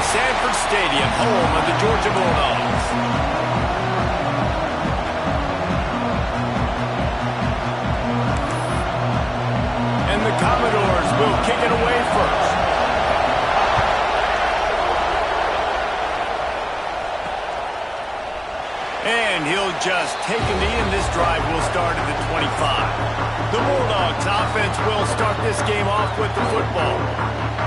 Sanford Stadium, home of the Georgia Bulldogs. And the Commodores will kick it away first. And he'll just take a knee, and this drive will start at the 25. The Bulldogs offense will start this game off with the football.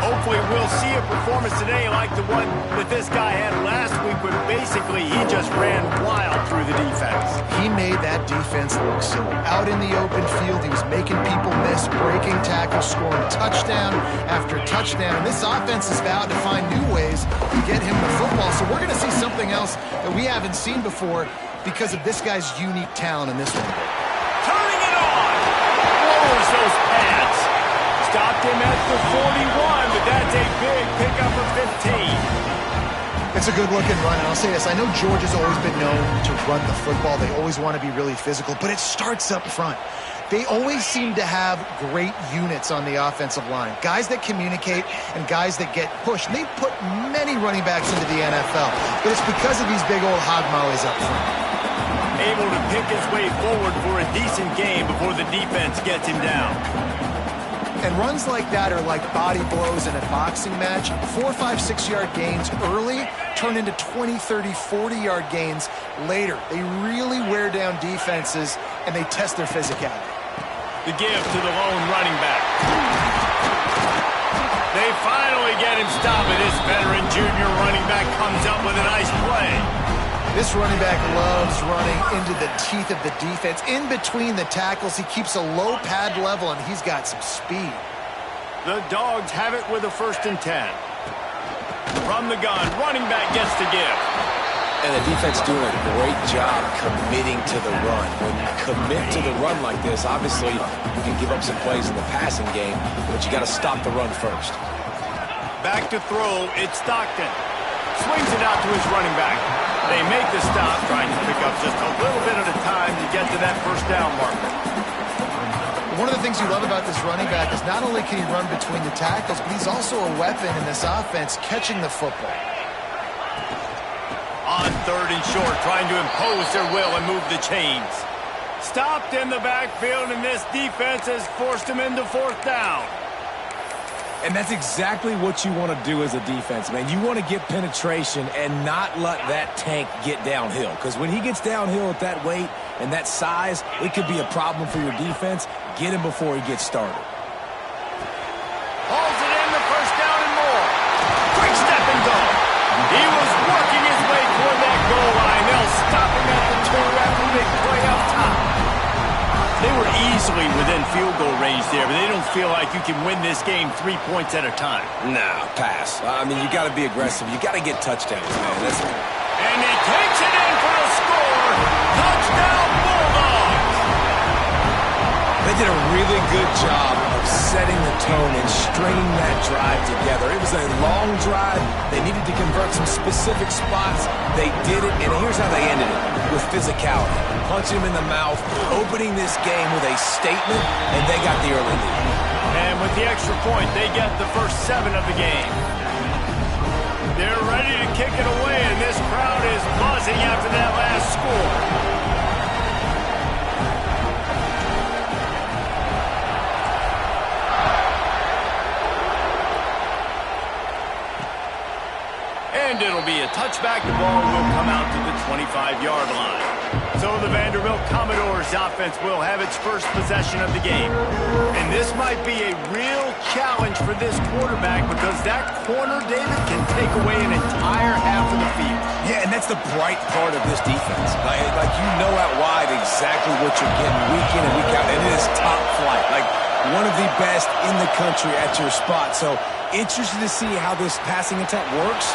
Hopefully we'll see a performance today like the one that this guy had last week, where basically he just ran wild through the defense. He made that defense look silly. Out in the open field, he was making people miss, breaking tackles, scoring touchdown after touchdown. And this offense is vowed to find new ways to get him the football. So we're going to see something else that we haven't seen before because of this guy's unique talent in this one. Turning it on! Lowers those pads. Stopped him at the 41, but that's a big pickup of 15. It's a good-looking run, and I'll say this. I know Georgia's always been known to run the football. They always want to be really physical, but it starts up front. They always seem to have great units on the offensive line, guys that communicate and guys that get pushed. And they've put many running backs into the NFL, but it's because of these big old hog mollies up front. Able to pick his way forward for a decent game before the defense gets him down. And runs like that are like body blows in a boxing match. 4, 5, 6-yard gains early turn into 20, 30, 40-yard gains later. They really wear down defenses, and they test their physicality. The give to the lone running back. They finally get him stopped, and this veteran junior running back comes up with a nice play. This running back loves running into the teeth of the defense. In between the tackles, he keeps a low pad level, and he's got some speed. The Dogs have it with a 1st and 10. From the gun, running back gets the give. And the defense doing a great job committing to the run. When you commit to the run like this, obviously you can give up some plays in the passing game, but you got to stop the run first. Back to throw, it's Stockton. Swings it out to his running back. They make the stop, trying to pick up just a little bit at a time to get to that 1st down marker. One of the things you love about this running back is not only can he run between the tackles, but he's also a weapon in this offense catching the football. On 3rd and short, trying to impose their will and move the chains. Stopped in the backfield, and this defense has forced him into 4th down. And that's exactly what you want to do as a defense, man. You want to get penetration and not let that tank get downhill. Because when he gets downhill at that weight and that size, it could be a problem for your defense. Get him before he gets started. Hauls it in, the 1st down and more. Quick step and go. He was working his way toward that goal line. They'll stop him at the 2 after the big play up top. They were easily within field goal range there, but they don't feel like you can win this game 3 points at a time. Nah, pass. I mean, you got to be aggressive. You got to get touchdowns, man. And he takes it in for the score. Touchdown, Bulldogs! They did a really good job of setting the tone and stringing that drive together. It was a long drive. They needed to convert some specific spots. They did it, and here's how they ended it, with physicality. Punching him in the mouth, opening this game with a statement, and they got the early lead. And with the extra point, they get the first 7 of the game. They're ready to kick it away, and this crowd is buzzing after that last score. And it'll be a touchback. The ball will come out to the 25-yard line. So the Vanderbilt Commodores offense will have its first possession of the game. And this might be a real challenge for this quarterback because that corner, David, can take away an entire half of the field. Yeah, and that's the bright part of this defense. Like you know out wide exactly what you're getting week in and week out. And it is top flight. Like one of the best in the country at your spot. So interested to see how this passing attack works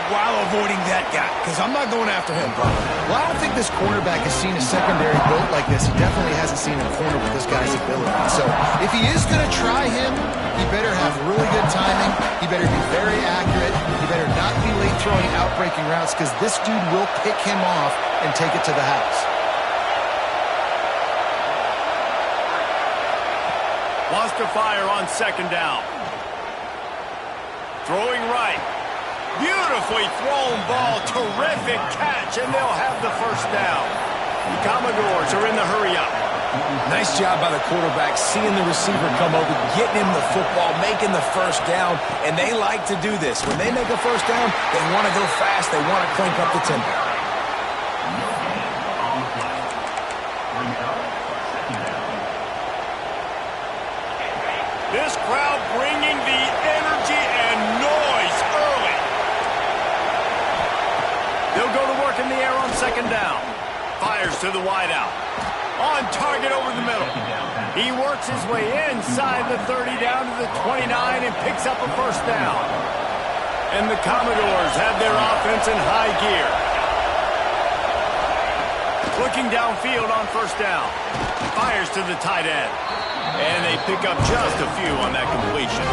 while avoiding that guy, because I'm not going after him, probably. Well, I don't think this cornerback has seen a secondary built like this. He definitely hasn't seen a corner with this guy's ability. So if he is going to try him, he better have really good timing. He better be very accurate. He better not be late throwing out-breaking routes, because this dude will pick him off and take it to the house. Wants to fire on 2nd down. Throwing right. Beautiful Beautifully thrown ball. Terrific catch, and they'll have the first down. The Commodores are in the hurry-up. Nice job by the quarterback, seeing the receiver come over, getting him the football, making the first down, and they like to do this. When they make a first down, they want to go fast. They want to crank up the tempo. This crowd bringing the energy and noise early. They'll go to work in the air on second down. Fires to the wideout. On target over the middle. He works his way inside the 30 down to the 29 and picks up a first down. And the Commodores have their offense in high gear. Looking downfield on first down. Fires to the tight end. And they pick up just a few on that completion.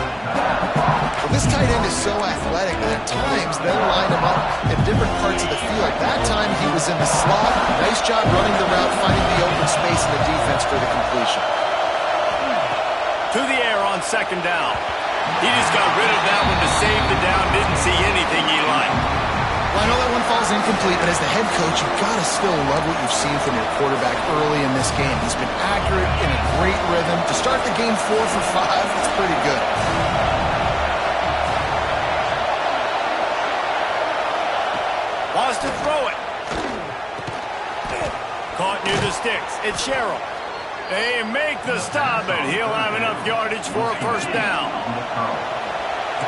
Well, this tight end is so athletic that at times they'll line him up in different parts of the field. That time he was in the slot. Nice job running the route, finding the open space in the defense for the completion. To the air on second down. He just got rid of that one to save the down. Didn't see anything he liked. Well, I know that one falls incomplete, but as the head coach, you've got to still love what you've seen from your quarterback early in this game. He's been accurate, in a great rhythm. To start the game 4 for 5, it's pretty good. Wants to throw it. Caught near the sticks. It's Sherrill. They make the stop, and he'll have enough yardage for a first down.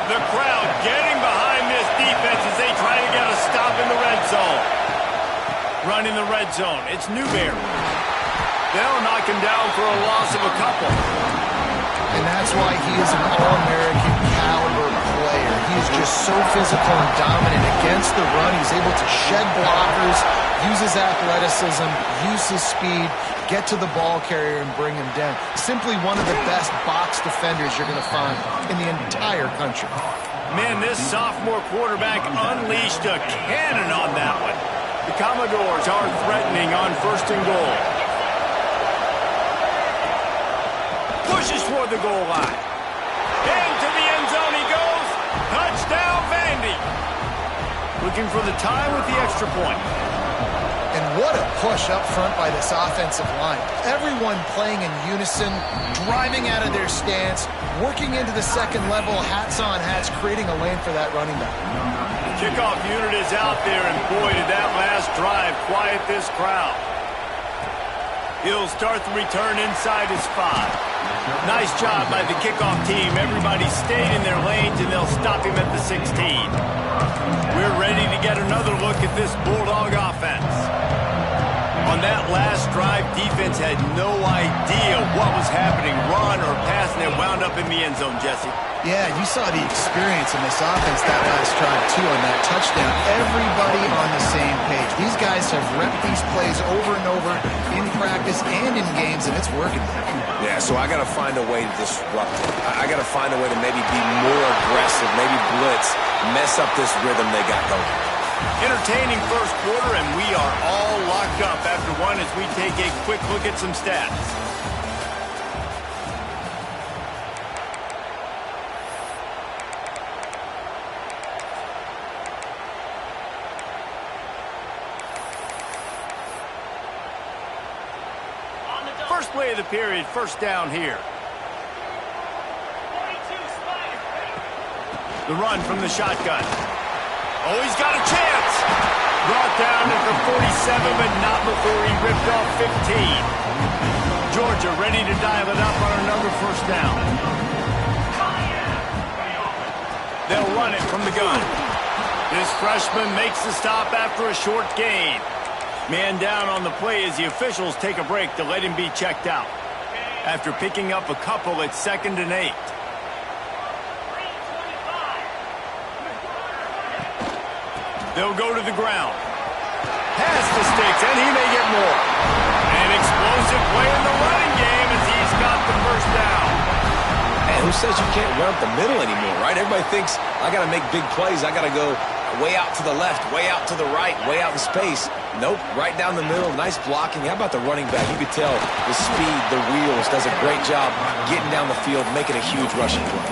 The crowd getting behind this defense as they try to get a stop in the red zone. Running the red zone. It's Newberry. They'll knock him down for a loss of a couple. And that's why he is an All-American caliber player. He is just so physical and dominant against the run. He's able to shed blockers, use his athleticism, use his speed, get to the ball carrier and bring him down. Simply one of the best box defenders you're going to find in the entire country. Man, this sophomore quarterback unleashed a cannon on that one. The Commodores are threatening on first and goal. Pushes toward the goal line. Into the end zone he goes. Touchdown, Vandy. Looking for the tie with the extra point. And what a push up front by this offensive line. Everyone playing in unison, driving out of their stance, working into the second level, hats on hats, creating a lane for that running back. The kickoff unit is out there, and boy, did that last drive quiet this crowd. He'll start the return inside his 5. Nice job by the kickoff team. Everybody stayed in their lanes, and they'll stop him at the 16. We're ready to get another look at this Bulldog offense. On that last drive, defense had no idea what was happening, run or pass, and it wound up in the end zone, Jesse. Yeah, you saw the experience in this offense that last drive, too, on that touchdown. Everybody on the same page. These guys have repped these plays over and over in practice and in games, and it's working. Yeah, so I got to find a way to disrupt it. I got to find a way to maybe be more aggressive, maybe blitz, mess up this rhythm they got going. Entertaining first quarter, and we are all locked up after one as we take a quick look at some stats. First play of the period, first down here. The run from the shotgun. Oh, he's got a chance. Brought down at the 47, but not before he ripped off 15. Georgia ready to dial it up on another first down. They'll run it from the gun. This freshman makes the stop after a short gain. Man down on the play as the officials take a break to let him be checked out. After picking up a couple, it's 2nd and 8. They'll go to the ground. Pass the sticks, and he may get more. An explosive play in the running game as he's got the first down. Man, who says you can't run up the middle anymore, right? Everybody thinks, I got to make big plays. I got to go way out to the left, way out to the right, way out in space. Nope, right down the middle, nice blocking. How about the running back? You could tell the speed, the wheels, does a great job getting down the field, making a huge rushing play.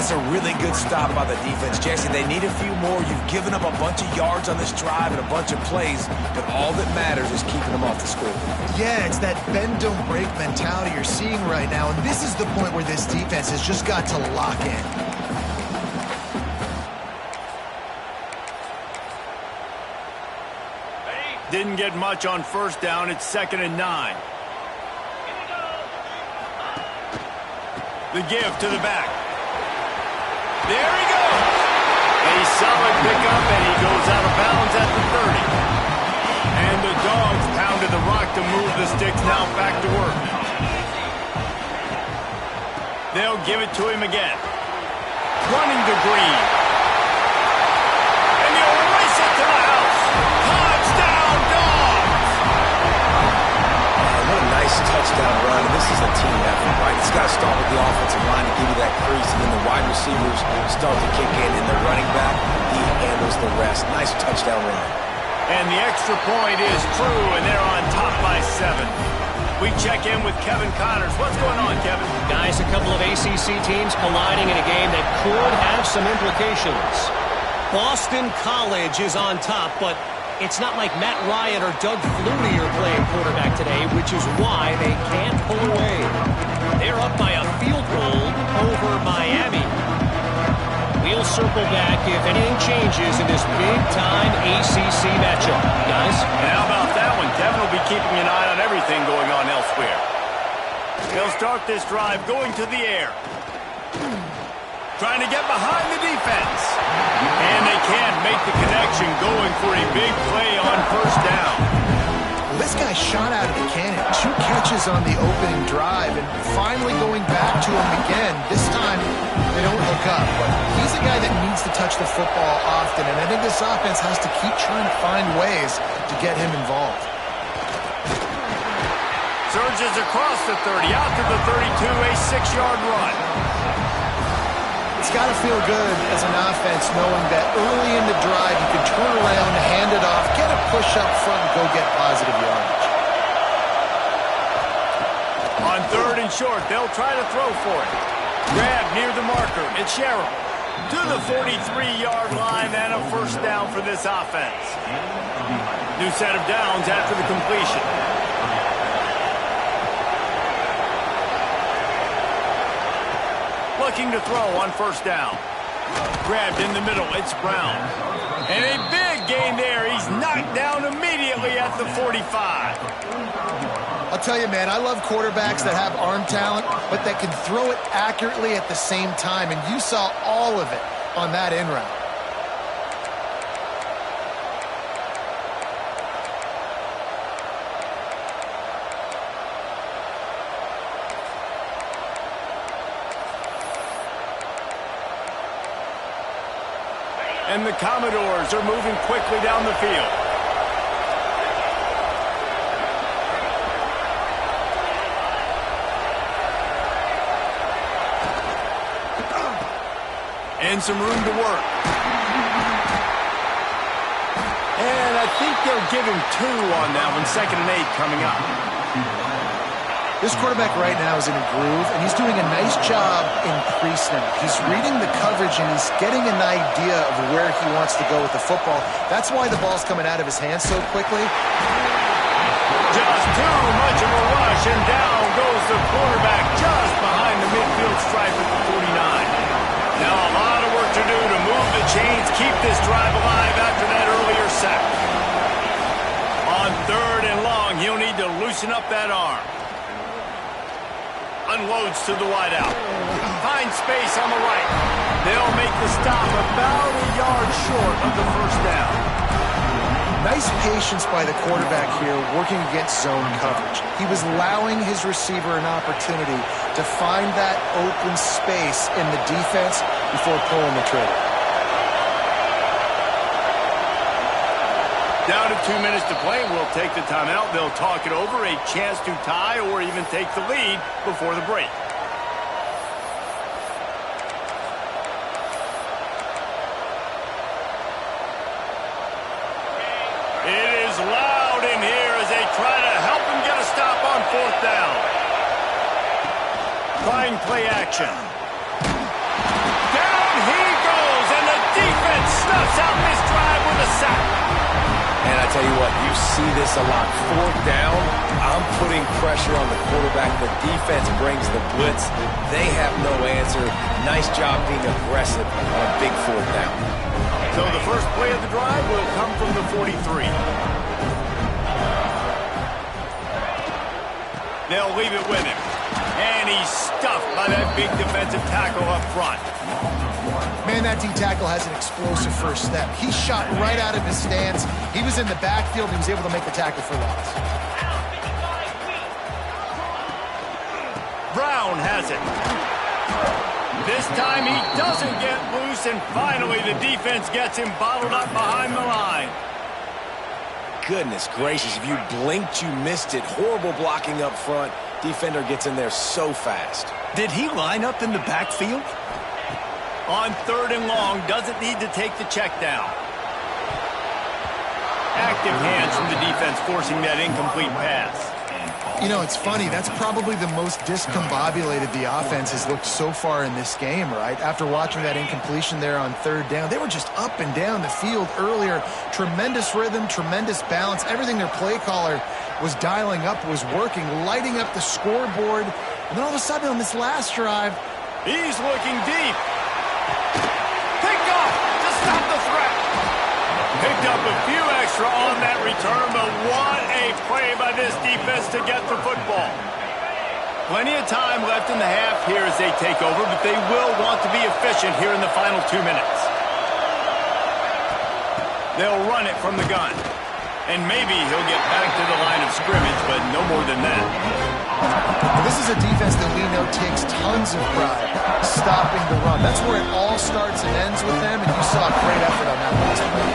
That's a really good stop by the defense, Jesse. They need a few more. You've given up a bunch of yards on this drive and a bunch of plays, but all that matters is keeping them off the score. Yeah, it's that bend, don't break mentality you're seeing right now, and this is the point where this defense has just got to lock in. Didn't get much on first down. It's 2nd and 9. The give to the back. There he goes. A solid pickup, and he goes out of bounds at the 30. And the Dogs pounded the rock to move the sticks now back to work. They'll give it to him again. Running to Green. And he'll race it to the house. Touchdown, Dogs! What a nice touchdown run. And this is a team effort, right? It's got to start with the offensive line to give you that crease, and then the wide receivers start to kick in, and the running back, he handles the rest. Nice touchdown run. And the extra point is true, and they're on top by 7. We check in with Kevin Connors. What's going on, Kevin? Guys, a couple of ACC teams colliding in a game that could have some implications. Boston College is on top, but it's not like Matt Ryan or Doug Flutie are playing quarterback today, which is why they can't pull away. They're up by a field goal over Miami. We'll circle back if anything changes in this big-time ACC matchup. Guys? And how about that one? Kevin will be keeping an eye on everything going on elsewhere. They'll start this drive going to the air. Trying to get behind the defense. And they can't make the connection, going for a big play on first down. Well, this guy shot out of the cannon. 2 catches on the opening drive, and finally going back to him again. This time, they don't hook up, but he's a guy that needs to touch the football often, and I think this offense has to keep trying to find ways to get him involved. Surges across the 30, out to the 32, a 6-yard run. It's got to feel good as an offense knowing that early in the drive you can turn around, hand it off, get a push up front, and go get positive yardage. On 3rd and short, they'll try to throw for it. Grab near the marker. It's Sherrill. To the 43-yard line and a first down for this offense. New set of downs after the completion. Looking to throw on first down. Grabbed in the middle. It's Brown. And a big gain there. He's knocked down immediately at the 45. I'll tell you, man, I love quarterbacks that have arm talent, but that can throw it accurately at the same time, and you saw all of it on that in route. And the Commodores are moving quickly down the field. And some room to work. And I think they'll give him 2 on that one. 2nd and 8 coming up. This quarterback right now is in a groove, and he's doing a nice job in crease now. He's reading the coverage, and he's getting an idea of where he wants to go with the football. That's why the ball's coming out of his hands so quickly. Just too much of a rush, and down goes the quarterback just behind the midfield stripe at the 49. Now a lot of work to do to move the chains, keep this drive alive after that earlier sack. On 3rd and long, he'll need to loosen up that arm. Unloads to the wideout. Finds space on the right. They'll make the stop about a yard short of the first down. Nice patience by the quarterback here working against zone coverage. He was allowing his receiver an opportunity to find that open space in the defense before pulling the trigger. Down to 2 minutes to play. We'll take the timeout. They'll talk it over. A chance to tie or even take the lead before the break. It is loud in here as they try to help him get a stop on 4th down. Fine play action. snuffs out this drive with a sack. And I tell you what, you see this a lot. Fourth down, I'm putting pressure on the quarterback. The defense brings the blitz. They have no answer. Nice job being aggressive on a big fourth down. So the first play of the drive will come from the 43. They'll leave it with him. And he's stuffed by that big defensive tackle up front. Man, that D-tackle has an explosive first step. He shot right out of his stance. He was in the backfield. He was able to make the tackle for loss. Brown has it. This time he doesn't get loose, and finally the defense gets him bottled up behind the line. Goodness gracious, if you blinked, you missed it. Horrible blocking up front. Defender gets in there so fast. Did he line up in the backfield? On 3rd and long, doesn't need to take the check down. Active hands from the defense forcing that incomplete pass. You know, it's funny. That's probably the most discombobulated the offense has looked so far in this game, right? After watching that incompletion there on 3rd down, they were just up and down the field earlier. Tremendous rhythm, tremendous balance. Everything their play caller was dialing up was working, lighting up the scoreboard. And then all of a sudden on this last drive, he's looking deep. Picked off to stop the threat. Picked up a few extra on that return, but what a play by this defense to get the football. Plenty of time left in the half here as they take over, but they will want to be efficient here in the final 2 minutes. They'll run it from the gun. And maybe he'll get back to the line of scrimmage, but no more than that. This is a defense that we know takes tons of pride stopping the run. That's where it all starts and ends with them, and you saw a great effort on that last play.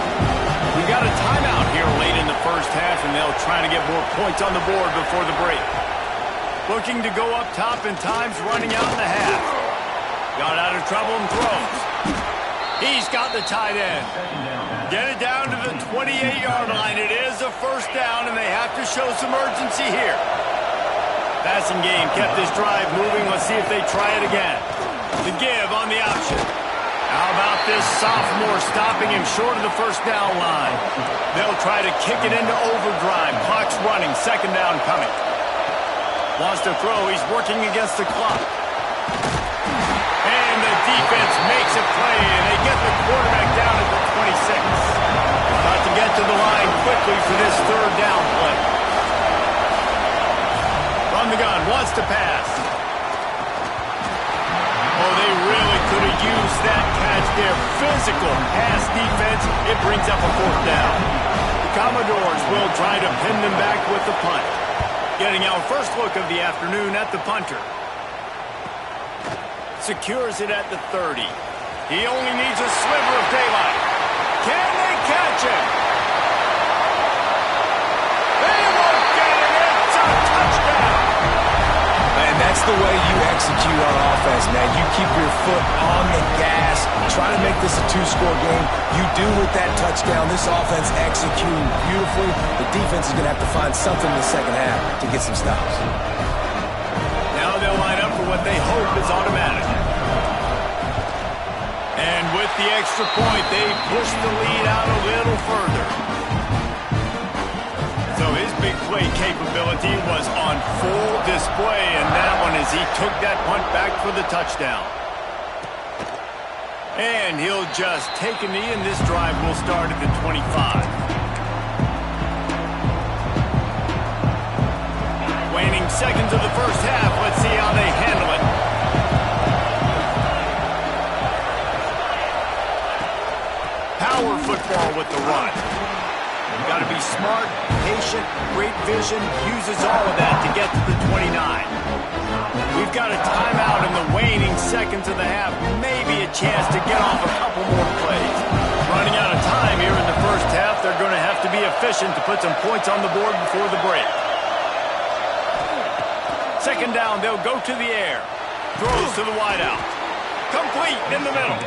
We got a timeout here late in the first half, and they'll try to get more points on the board before the break. Looking to go up top, and time's running out in the half. Got out of trouble and throws. He's got the tight end. Get it down to the 28-yard line. It is a first down, and they have to show some urgency here. Passing game kept this drive moving. Let's see if they try it again. The give on the option. How about this sophomore stopping him short of the first down line? They'll try to kick it into overdrive. Clock's running. 2nd down coming. Wants to throw. He's working against the clock. And the defense makes a play, and they get the quarterback down at the 26. Got to get to the line quickly for this 3rd down play. From the gun, wants to pass. Oh, they really could have used that catch there. Physical pass defense. It brings up a 4th down. The Commodores will try to pin them back with the punt. Getting our first look of the afternoon at the punter. Secures it at the 30. He only needs a sliver of daylight. Can they catch him? They won't get him. It's a touchdown. And that's the way you execute on offense, man. You keep your foot on the gas, try to make this a 2-score game. You do with that touchdown. This offense executing beautifully. The defense is going to have to find something in the second half to get some stops. Now they'll line up for what they hope is automatic. And with the extra point, they push the lead out a little further. So his big play capability was on full display, and that one as he took that punt back for the touchdown. And he'll just take a knee, and this drive will start at the 25. Waning seconds of the first half. Let's see how they handle it. Power football with the run. Got to be smart, patient, great vision, uses all of that to get to the 29. We've got a timeout in the waning seconds of the half, maybe a chance to get off a couple more plays. Running out of time here in the first half, they're going to have to be efficient to put some points on the board before the break. 2nd down, they'll go to the air. Throws to the wideout. Complete in the middle.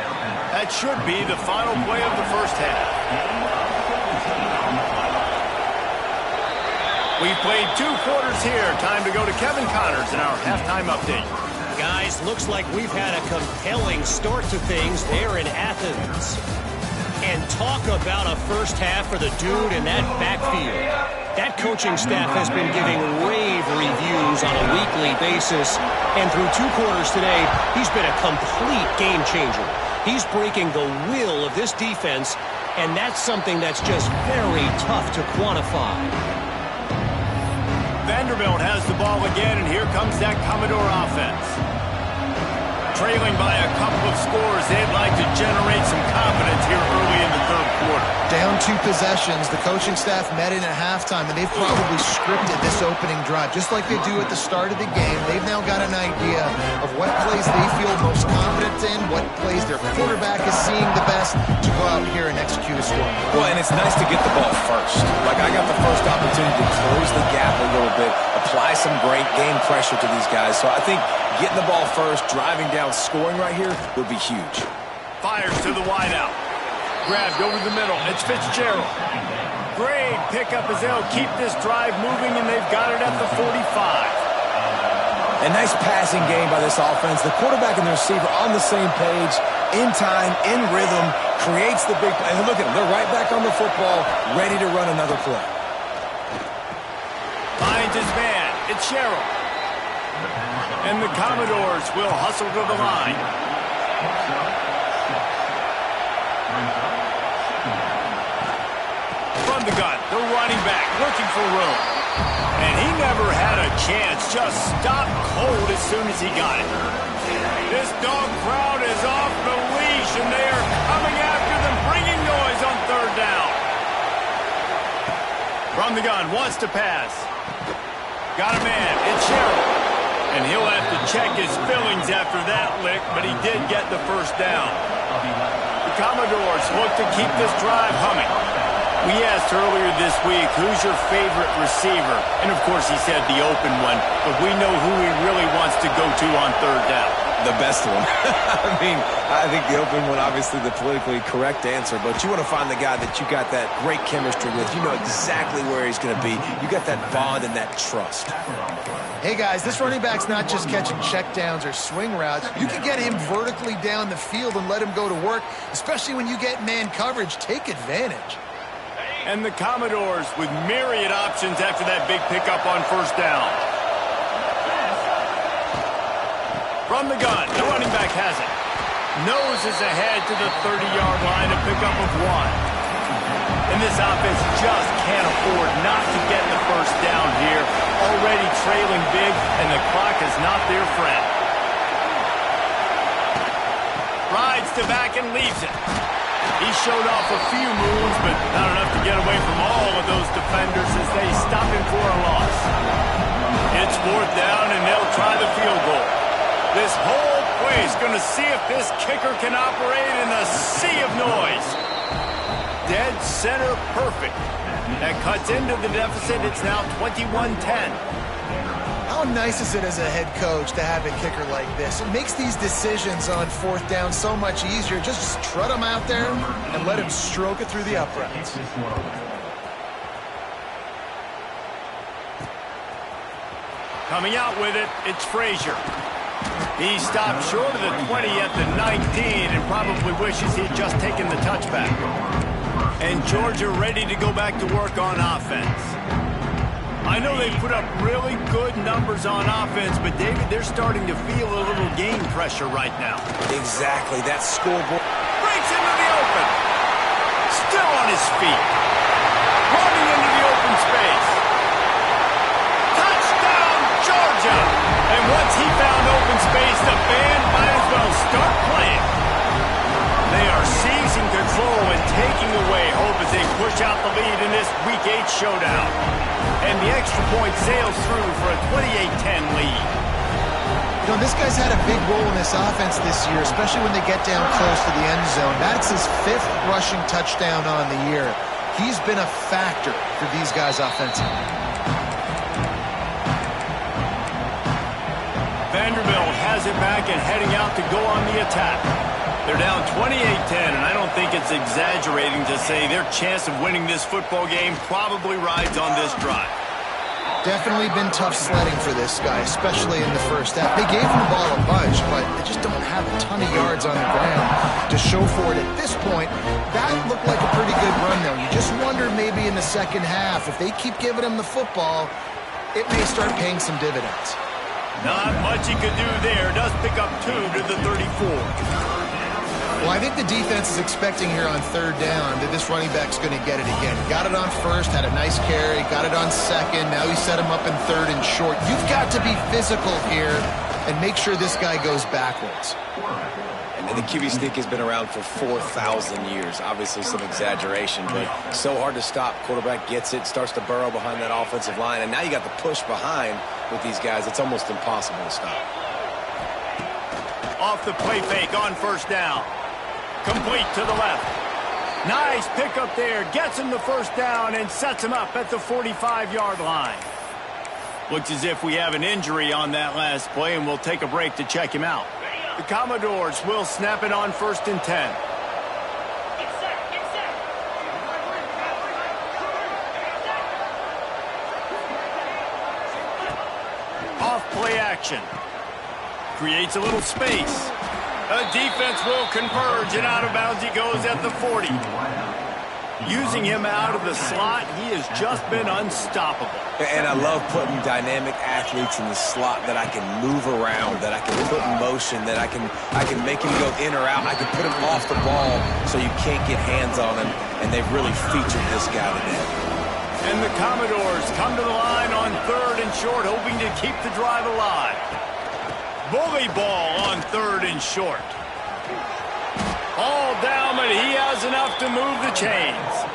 That should be the final play of the first half. We've played 2 quarters here. Time to go to Kevin Connors in our halftime update. Guys, looks like we've had a compelling start to things there in Athens. And talk about a first half for the dude in that backfield. That coaching staff has been giving rave reviews on a weekly basis. And through 2 quarters today, he's been a complete game changer. He's breaking the will of this defense, and that's something that's just very tough to quantify. Vanderbilt has the ball again, and here comes that Commodore offense. Trailing by a couple of scores, they'd like to generate some confidence here early in the 3rd quarter. Down 2 possessions, the coaching staff met in at halftime, and they've probably scripted this opening drive. Just like they do at the start of the game, they've now got an idea of what plays they feel most confident in, what plays their quarterback is seeing the best to go out here and execute a score. Well, and it's nice to get the ball first. Like, I got the first opportunity to close the gap a little bit, apply some great game pressure to these guys. So I think getting the ball first, driving down, scoring right here would be huge. Fires to the wideout. Grabbed over the middle. It's Fitzgerald. Great pickup as they'll keep this drive moving, and they've got it at the 45. A nice passing game by this offense. The quarterback and the receiver on the same page, in time, in rhythm, creates the big play. And look at them. They're right back on the football, ready to run another play. Finds his man. It's Sherrill. And the Commodores will hustle to the line. From the gun, the running back looking for room. And he never had a chance, just stopped cold as soon as he got it. This dog crowd is off the leash, and they are coming after them, bringing noise on 3rd down. From the gun, wants to pass. Got a man, it's Sherrill. And he'll have to check his fillings after that lick, but he did get the 1st down. The Commodores look to keep this drive humming. We asked earlier this week, who's your favorite receiver? And, of course, he said the open one, but we know who he really wants to go to on 3rd down. The best one. I mean, I think the open one, obviously the politically correct answer, but you want to find the guy that you got that great chemistry with. You know exactly where he's going to be. You got that bond and that trust. Hey, guys, this running back's not just catching checkdowns or swing routes. You can get him vertically down the field and let him go to work, especially when you get man coverage. Take advantage. And the Commodores with myriad options after that big pickup on 1st down. From the gun, the running back has it. Noses ahead to the 30-yard line, a pickup of 1. And this offense just can't afford not to get the 1st down here. Already trailing big, and the clock is not their friend. Rides to back and leaves it. He showed off a few moves, but not enough to get away from all of those defenders as they stop him for a loss. It's 4th down, and they'll try the field goal. This whole play is going to see if this kicker can operate in a sea of noise. Dead center perfect. That cuts into the deficit. It's now 21-10. How nice is it as a head coach to have a kicker like this? It makes these decisions on 4th down so much easier. Just trot him out there and let him stroke it through the uprights. Coming out with it, it's Frazier. He stopped short of the 20 at the 19 and probably wishes he had just taken the touchback. And Georgia ready to go back to work on offense. I know they put up really good numbers on offense, but, David, they're starting to feel a little game pressure right now. Exactly. That scoreboard Breaks into the open. Still on his feet. Running into the open space. Touchdown, Georgia! And once he found open space, the band might as well start playing. They are seizing control and taking away hope as they push out the lead in this Week 8 showdown. And the extra point sails through for a 28-10 lead. You know, this guy's had a big role in this offense this year, especially when they get down close to the end zone. That's his 5th rushing touchdown on the year. He's been a factor for these guys offensively. Vanderbilt has it back and heading out to go on the attack. They're down 28-10, and I don't think it's exaggerating to say their chance of winning this football game probably rides on this drive. Definitely been tough sledding for this guy, especially in the first half. They gave him the ball a bunch, but they just don't have a ton of yards on the ground to show for it at this point. That looked like a pretty good run, though. You just wonder maybe in the second half, if they keep giving him the football, it may start paying some dividends. Not much he could do there. Does pick up 2 to the 34. Well, I think the defense is expecting here on third down that this running back's going to get it again. Got it on first, had a nice carry, got it on second. Now he set him up in third and short. You've got to be physical here and make sure this guy goes backwards. And the QB sneak has been around for 4,000 years. Obviously some exaggeration, but so hard to stop. Quarterback gets it, starts to burrow behind that offensive line, and now you got the push behind with these guys. It's almost impossible to stop. Off the play fake on first down. Complete to the left. Nice pickup there. Gets him the first down and sets him up at the 45-yard line. Looks as if we have an injury on that last play, and we'll take a break to check him out. The Commodores will snap it on 1st and 10. Off play action. Creates a little space. A defense will converge, and out of bounds he goes at the 40. Using him out of the slot, he has just been unstoppable. And I love putting dynamic athletes in the slot that I can move around, that I can put in motion, that I can make him go in or out. I can put him off the ball so you can't get hands on him, and they've really featured this guy today. And the Commodores come to the line on 3rd and short, hoping to keep the drive alive. Bully ball on 3rd and short. All down, but he has enough to move the chains.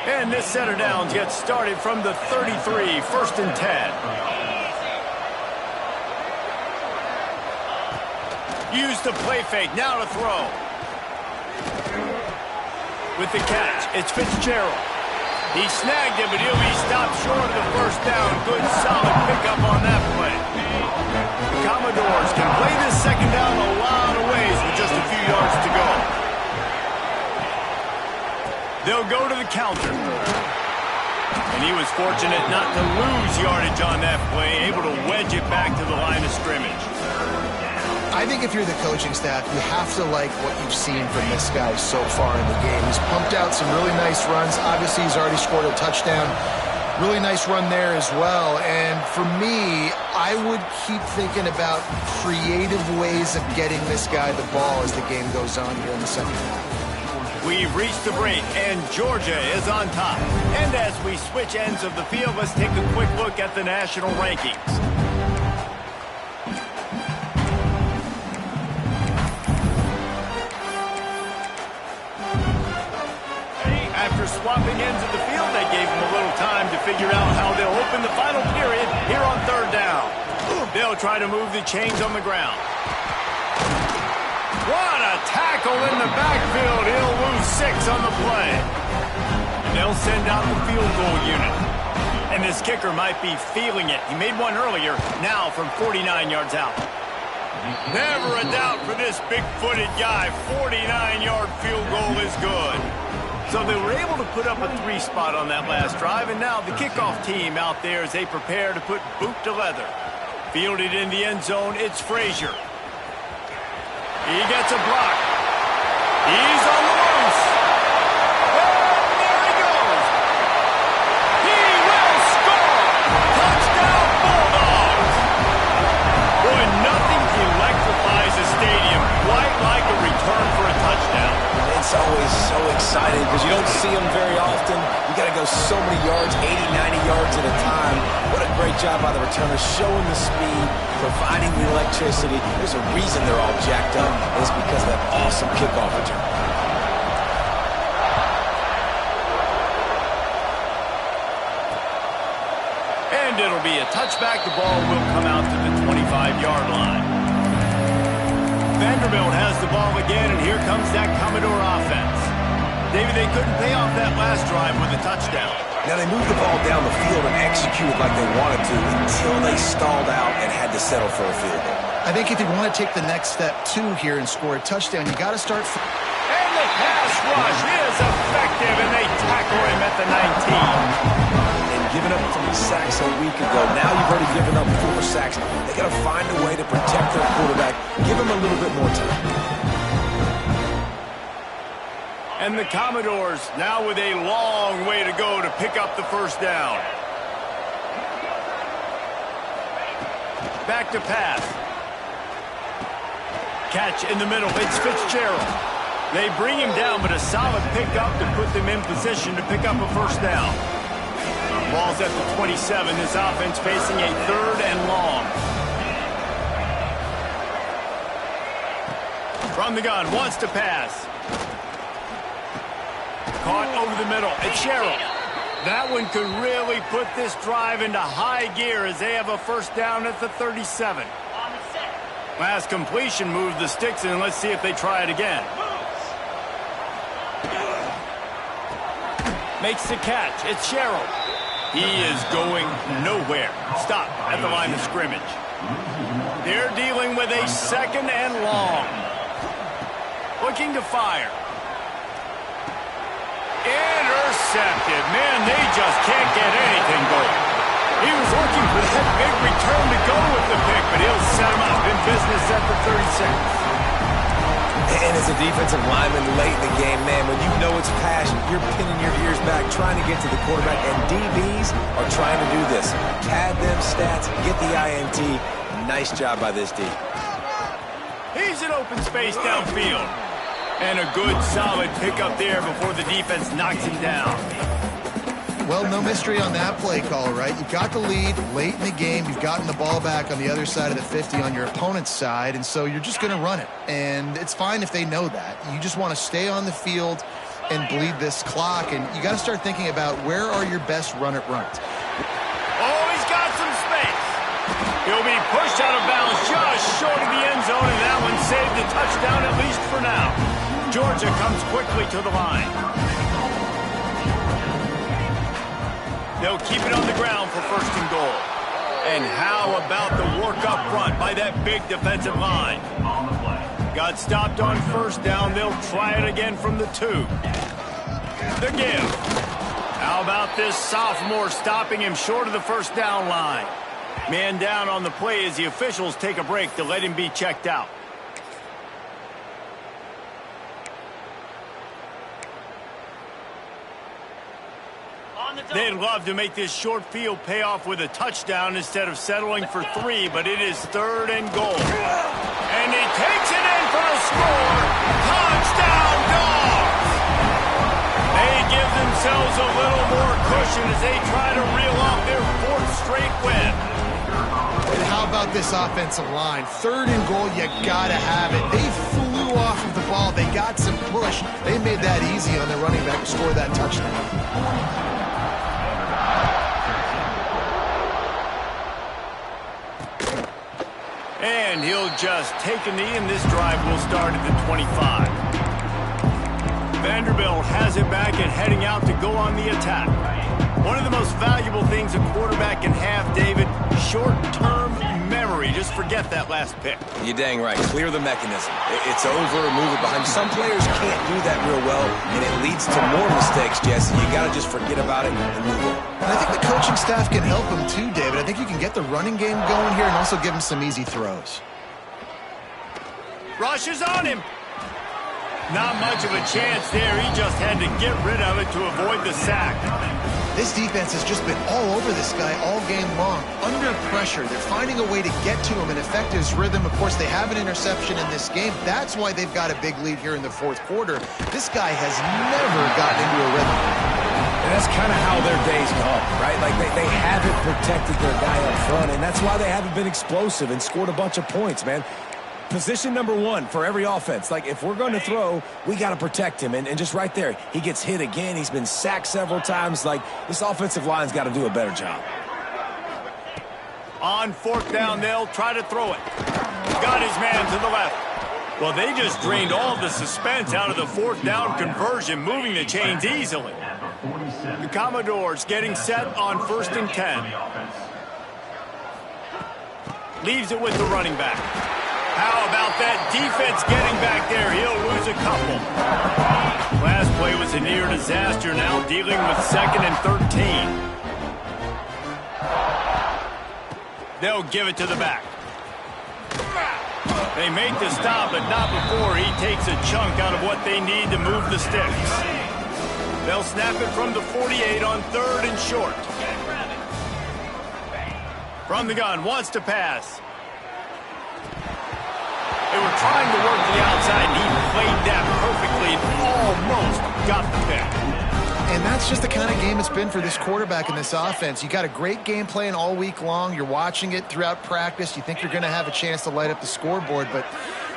And this set of downs gets started from the 33, 1st and 10. Use the play fake, now to throw. With the catch, it's Fitzgerald. He snagged it, but he'll be stopped short of the first down. Good, solid pickup on that play. The Commodores can play this second down a lot of ways with just a few yards to go. They'll go to the counter. And he was fortunate not to lose yardage on that play, able to wedge it back to the line of scrimmage. I think if you're the coaching staff, you have to like what you've seen from this guy so far in the game. He's pumped out some really nice runs. Obviously, he's already scored a touchdown. Really nice run there as well. And for me, I would keep thinking about creative ways of getting this guy the ball as the game goes on here in the second half. We've reached the break, and Georgia is on top. And as we switch ends of the field, let's take a quick look at the national rankings. After swapping ends of the field, that gave them a little time to figure out how they'll open the final period here on 3rd down. They'll try to move the chains on the ground. What a tackle in the backfield. He'll lose 6 on the play. And they'll send out the field goal unit. And this kicker might be feeling it. He made one earlier, now from 49 yards out. Never a doubt for this big-footed guy. 49-yard field goal is good. So they were able to put up a 3-spot on that last drive, and now the kickoff team out there as they prepare to put boot to leather. Fielded in the end zone, it's Frazier. He gets a block. He's on the loose. And there he goes. He will score. Touchdown, Bulldogs. Boy, nothing electrifies a stadium quite like a return for a touchdown. It's always so exciting because you don't see them very often. You got to go so many yards, 80, 90 yards at a time. What a great job by the returners, showing the speed, providing the electricity. There's a reason they're all jacked up, and it's because of that awesome kickoff return. And it'll be a touchback. The ball will come out to the 25-yard line. Vanderbilt has the ball again, and here comes that Commodore offense. David, they couldn't pay off that last drive with a touchdown. Now they moved the ball down the field and executed like they wanted to until they stalled out and had to settle for a field goal. I think if you want to take the next step, too, here and score a touchdown, you got to start. And the pass rush is effective, and they tackle him at the 19. And giving up 3 sacks a week ago. Now you've already given up 4 sacks. They got to find a way to protect their quarterback. Give him a little bit more time. And the Commodores now with a long way to go to pick up the first down. Back to pass. Catch in the middle. It's Fitzgerald. They bring him down, but a solid pickup to put them in position to pick up a first down. Ball's at the 27. This offense facing a 3rd and long. From the gun, wants to pass. Caught over the middle. It's Sherrill. That one could really put this drive into high gear as they have a first down at the 37. Last completion moved the sticks in. Let's see if they try it again. Makes the catch. It's Sherrill. He is going nowhere. Stop at the line of scrimmage. They're dealing with a 2nd and long. Looking to fire. Intercepted. Man, they just can't get anything going. He was looking for that big return to go with the pick, but he'll set him up in business at the 36. And as a defensive lineman late in the game, man, when you know it's passion, you're pinning your ears back, trying to get to the quarterback, and DBs are trying to do this. Pad them stats, get the INT. Nice job by this D. He's in open space downfield. And a good, solid pickup there before the defense knocks him down. Well, no mystery on that play call, right? You've got the lead late in the game. You've gotten the ball back on the other side of the 50 on your opponent's side, and so you're just going to run it. And it's fine if they know that. You just want to stay on the field and bleed this clock, and you got to start thinking about where are your best run-it-runs. Oh, he's got some space. He'll be pushed out of bounds just short of the end zone, and that one saved the touchdown, at least for now. Georgia comes quickly to the line. They'll keep it on the ground for 1st and goal. And how about the work up front by that big defensive line? Got stopped on 1st down. They'll try it again from the 2. The give. How about this sophomore stopping him short of the 1st down line? Man down on the play as the officials take a break to let him be checked out. They'd love to make this short field pay off with a touchdown instead of settling for 3, but it is 3rd and goal. And he takes it in for the score. Touchdown, Dogs! They give themselves a little more cushion as they try to reel off their 4th straight win. And how about this offensive line? 3rd and goal, you gotta have it. They flew off of the ball. They got some push. They made that easy on the running back to score that touchdown. And he'll just take a knee, and this drive will start at the 25. Vanderbilt has it back and heading out to go on the attack. One of the most valuable things a quarterback can have, David, short-term memory. Just forget that last pick. You're dang right. Clear the mechanism. It's over, move it behind. Some players can't do that real well, and it leads to more mistakes, Jesse. You got to just forget about it and move on. And I think the coaching staff can help him too, David. I think you can get the running game going here and also give him some easy throws. Rushes on him. Not much of a chance there. He just had to get rid of it to avoid the sack. This defense has just been all over this guy all game long. Under pressure, they're finding a way to get to him and affect his rhythm. Of course, they have an interception in this game. That's why they've got a big lead here in the 4th quarter. This guy has never gotten into a rhythm. And that's kind of how their days go, right? Like they haven't protected their guy up front, and that's why they haven't been explosive and scored a bunch of points, man. Position number 1 for every offense. Like, if we're going to throw, we got to protect him. And just right there, he gets hit again. He's been sacked several times. Like, this offensive line's got to do a better job. On 4th down, they'll try to throw it. Got his man to the left. Well, they just drained all the suspense out of the 4th down conversion, moving the chains easily. The Commodores getting set on 1st and 10. Leaves it with the running back. How about that defense getting back there? He'll lose a couple. Last play was a near disaster, now dealing with 2nd and 13. They'll give it to the back. They make the stop, but not before he takes a chunk out of what they need to move the sticks. They'll snap it from the 48 on 3rd and short. From the gun, wants to pass. They were trying to work the outside, and he played that perfectly and almost got the pick. And that's just the kind of game it's been for this quarterback in this offense. You got a great game plan all week long. You're watching it throughout practice. You think you're going to have a chance to light up the scoreboard, but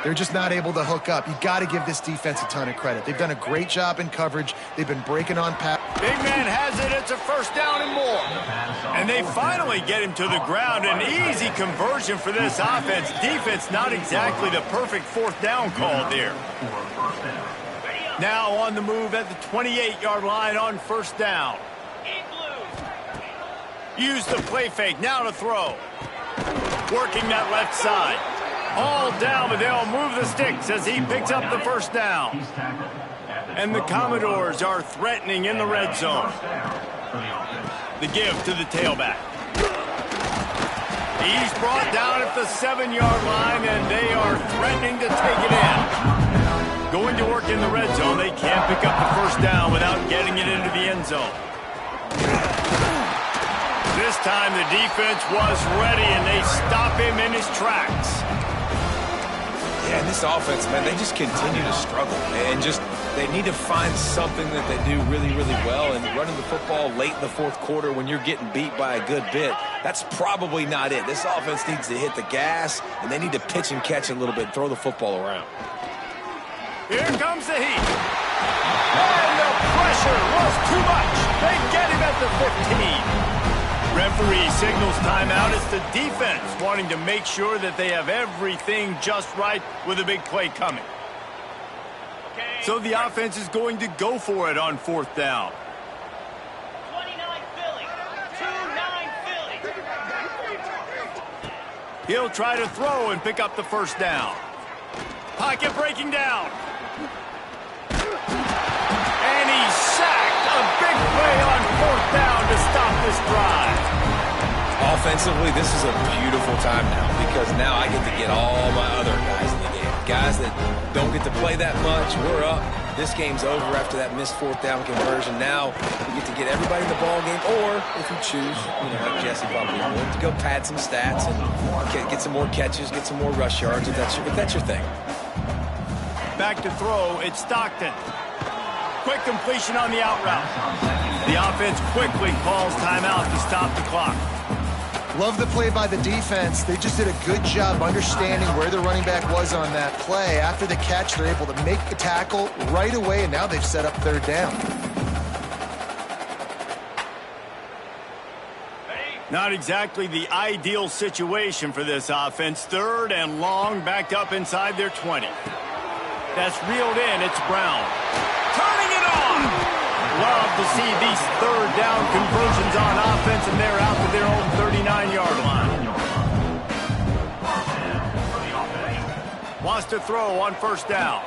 they're just not able to hook up. You got to give this defense a ton of credit. They've done a great job in coverage. They've been breaking on pass. Big man has it. It's a first down and more. And they finally get him to the ground. An easy conversion for this offense. Defense, not exactly the perfect 4th down call there. Now on the move at the 28-yard line on 1st down. Use the play fake. Now to throw. Working that left side. All down, but they'll move the sticks as he picks up the 1st down. And the Commodores are threatening in the red zone. The give to the tailback. He's brought down at the 7-yard line, and they are threatening to take it in. Going to work in the red zone, they can't pick up the 1st down without getting it into the end zone. This time the defense was ready, and they stop him in his tracks. Yeah, and this offense, man, they just continue to struggle. And they need to find something that they do really, really well. And running the football late in the 4th quarter when you're getting beat by a good bit, that's probably not it. This offense needs to hit the gas, and they need to pitch and catch a little bit, throw the football around. Here comes the heat. And the pressure was too much. They get him at the 15. Referee signals timeout. It's the defense wanting to make sure that they have everything just right with a big play coming. So the offense is going to go for it on 4th down. 29 Philly. 2-9 Philly. He'll try to throw and pick up the 1st down. Pocket breaking down. And he's sacked. A big play on 4th down to stop this drive. Offensively, this is a beautiful time now because now I get to get all my other guys in the game. Guys that don't get to play that much, we're up. This game's over after that missed 4th down conversion. Now we get to get everybody in the ball game, or if you choose, like Jesse probably would, to go pad some stats and get some more catches, get some more rush yards if that's your thing. Back to throw, it's Stockton. Quick completion on the out route. The offense quickly calls timeout to stop the clock. Love the play by the defense. They just did a good job understanding where the running back was on that play. After the catch, they're able to make the tackle right away, and now they've set up 3rd down. Not exactly the ideal situation for this offense. 3rd and long, backed up inside their 20. That's reeled in. It's Brown. Turning it on! Love to see these 3rd down conversions on offense, and they're out to their own 39-yard line. Wants to throw on 1st down.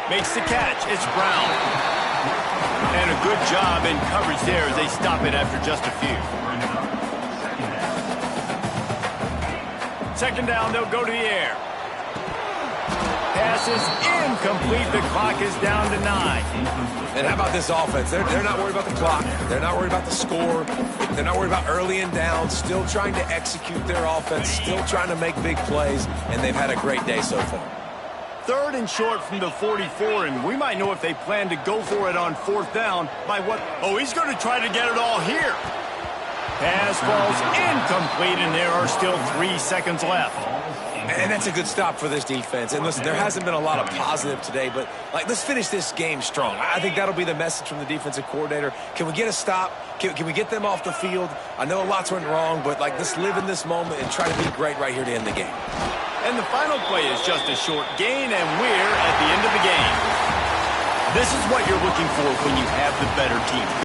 Makes the catch. It's Brown. And a good job in coverage there as they stop it after just a few. 2nd down, they'll go to the air. Pass is incomplete. The clock is down to 9. And how about this offense? They're not worried about the clock. They're not worried about the score. They're not worried about early and down. Still trying to execute their offense. Still trying to make big plays. And they've had a great day so far. 3rd and short from the 44, and we might know if they plan to go for it on 4th down by what? Oh, he's going to try to get it all here. Pass falls incomplete, and there are still 3 seconds left. And that's a good stop for this defense. And listen, there hasn't been a lot of positive today, but let's finish this game strong. I think that'll be the message from the defensive coordinator. Can we get a stop? Can we get them off the field? I know lots went wrong, but let's live in this moment and try to be great right here to end the game. And the final play is just a short gain, and we're at the end of the game. This is what you're looking for when you have the better team.